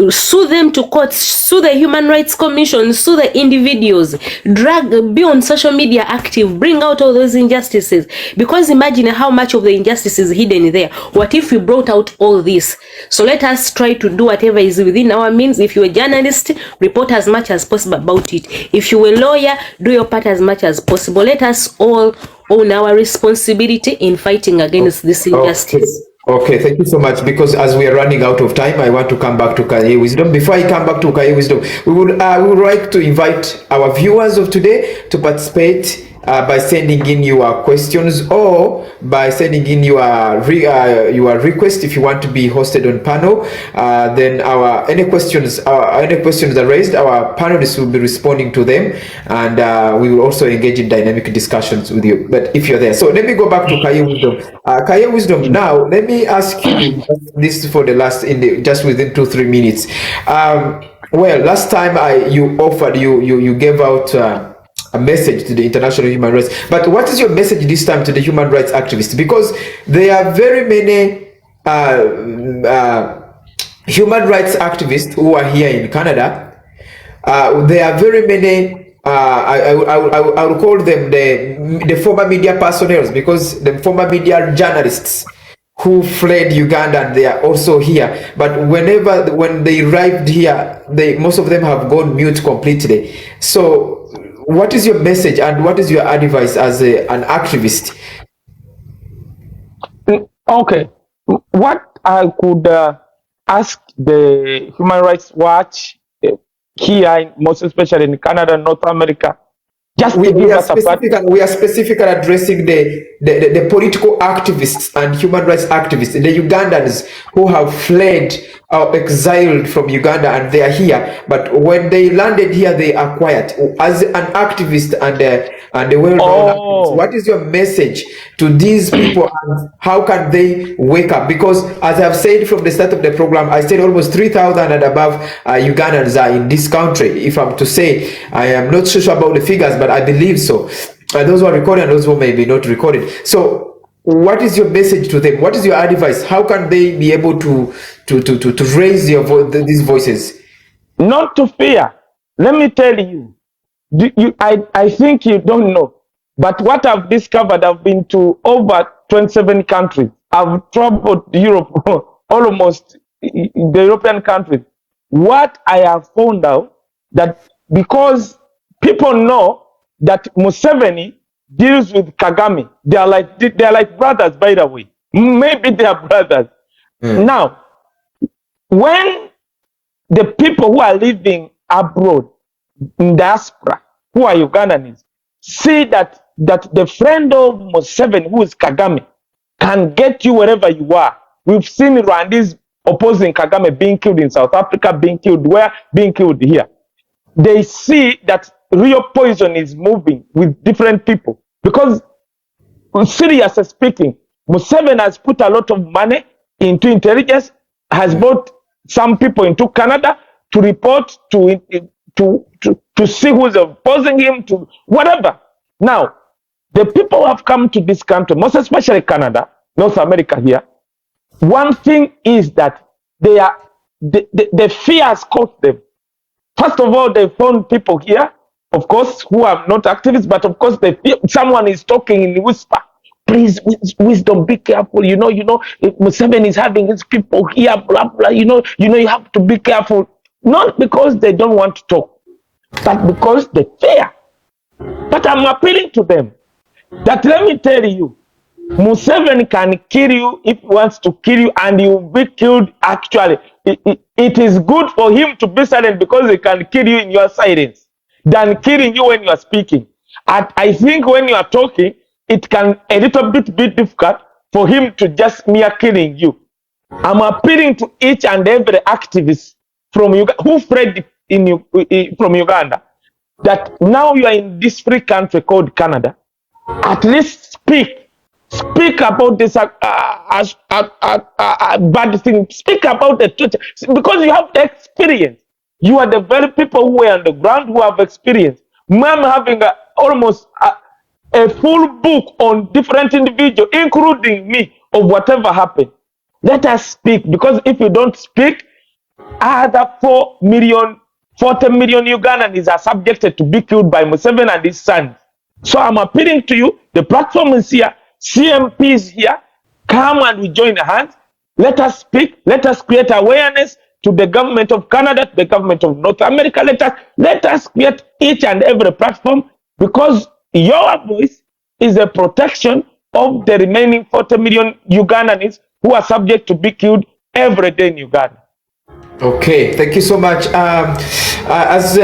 Sue them to court, sue the Human Rights Commission, sue the individuals, be on social media active, bring out all those injustices. Because imagine how much of the injustice is hidden there. What if we brought out all this? So let us try to do whatever is within our means. If you're a journalist, report as much as possible about it. If you're a lawyer, do your part as much as possible. Let us all own our responsibility in fighting against this injustice. Okay, thank you so much. Because as we are running out of time, I want to come back to Kaye Wisdom. Before I come back to Kaye Wisdom, we would like to invite our viewers of today to participate by sending in your questions or by sending in your request if you want to be hosted on panel. Then any questions are raised, our panelists will be responding to them, and we will also engage in dynamic discussions with you. But if you're there, so let me go back to Kaye Wisdom. Kaye Wisdom, now let me ask you this for the last just within 2-3 minutes. Well, last time you gave out a message to the international human rights, but what is your message this time to the human rights activists? Because there are very many human rights activists who are here in Canada. There are very many. I will call them the former media personnel, because the former media journalists who fled Uganda, and they are also here. But when they arrived here, most of them have gone mute completely. So what is your message and what is your advice as an activist? Okay, what I could ask the Human Rights Watch here, most especially in Canada and North America, we are specifically addressing the political activists and human rights activists, the Ugandans who have fled or exiled from Uganda, and they are here. But when they landed here, they are quiet. As an activist and a well-known activist, what is your message to these people, and how can they wake up? Because as I've said from the start of the program, I said almost 3,000 and above Ugandans are in this country. If I'm to say, I am not so sure about the figures, but I believe so. And those who are recorded and those who may be not recorded. So what is your message to them? What is your advice? How can they be able to raise these voices? Not to fear. Let me tell you, I think you don't know, but what I've discovered, I've been to over 27 countries. I've traveled Europe, almost the European countries. What I have found out, that because people know that Museveni deals with Kagame, they are like brothers, by the way. Maybe they are brothers. Now, when the people who are living abroad in diaspora, who are Ugandans, see that the friend of Museveni, who is Kagame, can get you wherever you are. We've seen Rwandese opposing Kagame being killed in South Africa, being killed here. They see that real poison is moving with different people. Because, seriously speaking, Museveni has put a lot of money into intelligence, has brought some people into Canada to report, to see who's opposing him, to whatever. Now, the people who have come to this country, most especially Canada, North America here, one thing is that the fear has caught them. First of all, they found people here, of course, who are not activists, but of course, someone is talking in whisper. Please, wisdom, be careful. You know, if Museveni is having his people here, blah, blah, you have to be careful. Not because they don't want to talk, but because they fear. But I'm appealing to them that, let me tell you, Museveni can kill you if he wants to kill you, and you will be killed actually. It is good for him to be silent, because he can kill you in your silence than killing you when you are speaking. And I think when you are talking, it can a little bit be difficult for him to just mere killing you. I'm appealing to each and every activist from who fled from Uganda, that now you are in this free country called Canada. At least speak about this bad thing. Speak about the truth, because you have the experience. You are the very people who are on the ground who have experience. I'm having almost a full book on different individuals, including me, of whatever happened. Let us speak, because if you don't speak, other 40 million Ugandans are subjected to be killed by Museveni and his sons. So I'm appealing to you. The platform is here. CMP is here. Come and we join hands. Let us speak. Let us create awareness to the government of Canada, to the government of North America. Let us create each and every platform, because your voice is a protection of the remaining 40 million Ugandans who are subject to be killed every day in Uganda. Okay, thank you so much. As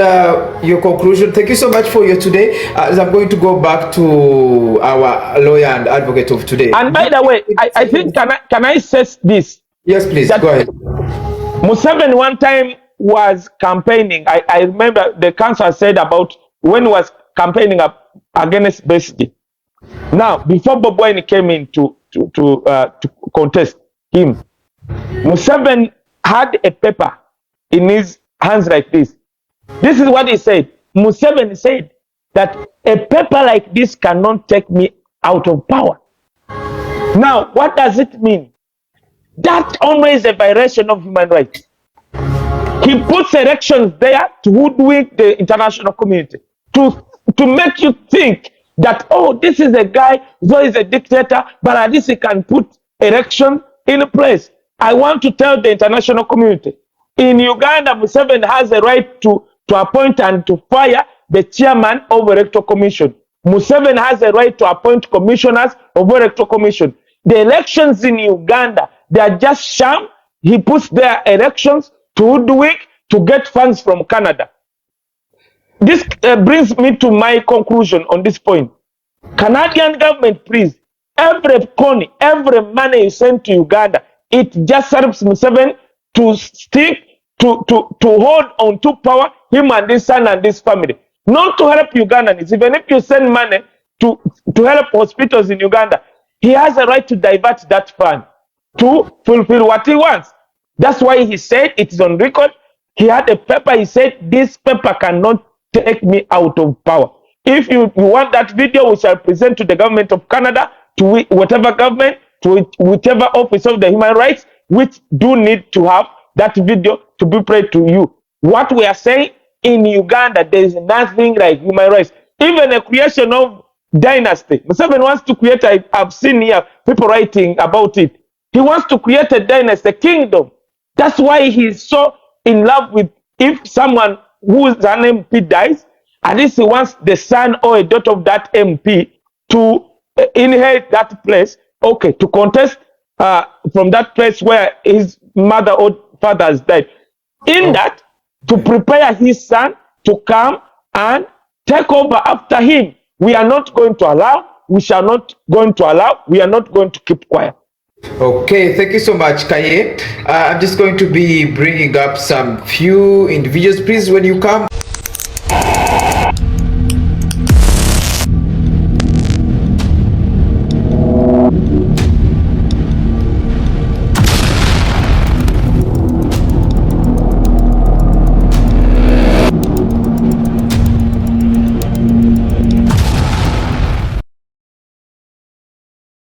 your conclusion, thank you so much for your today. As I'm going to go back to our lawyer and advocate of today. And by the way, I think, can I say this? Yes, please, That go ahead. Museveni one time was campaigning. I remember the council said about when he was campaigning against Besigye. Now, before Bob Wine came in to contest him, Museveni had a paper in his hands like this. This is what he said. Museveni said that a paper like this cannot take me out of power. Now, what does it mean? That always is a violation of human rights. He puts elections there to hoodwink the international community, to make you think that, oh, this is a guy, though he's a dictator, but at least he can put election in place. I want to tell the international community, in Uganda, Museveni has a right to appoint and to fire the chairman of the electoral commission. Museveni has a right to appoint commissioners of the electoral commission. The elections in Uganda, they are just sham. He puts their elections to hoodwink to get funds from Canada. This brings me to my conclusion on this point. Canadian government, please, every penny, every money you send to Uganda, it just serves Museveni to stick, to hold on to power, him and his son and his family. Not to help Ugandans. Even if you send money to help hospitals in Uganda, he has a right to divert that fund to fulfill what he wants. That's why he said, it is on record, he had a paper, he said, this paper cannot take me out of power. If you want that video, we shall present to the government of Canada, to whatever government, to whichever office of the human rights, which do need to have that video to be played to you. What we are saying, in Uganda, there is nothing like human rights. Even a creation of dynasty. Museveni wants to create, I've seen here people writing about it. He wants to create a dynasty, a kingdom. That's why he's so in love with, if someone who is an MP dies, at least he wants the son or a daughter of that MP to inherit that place, okay, to contest from that place where his mother or father has died. In that, to prepare his son to come and take over after him. We are not going to allow, we shall not going to allow, we are not going to keep quiet. Okay, thank you so much, Kaye. I'm just going to be bringing up some few individuals. Please, when you come,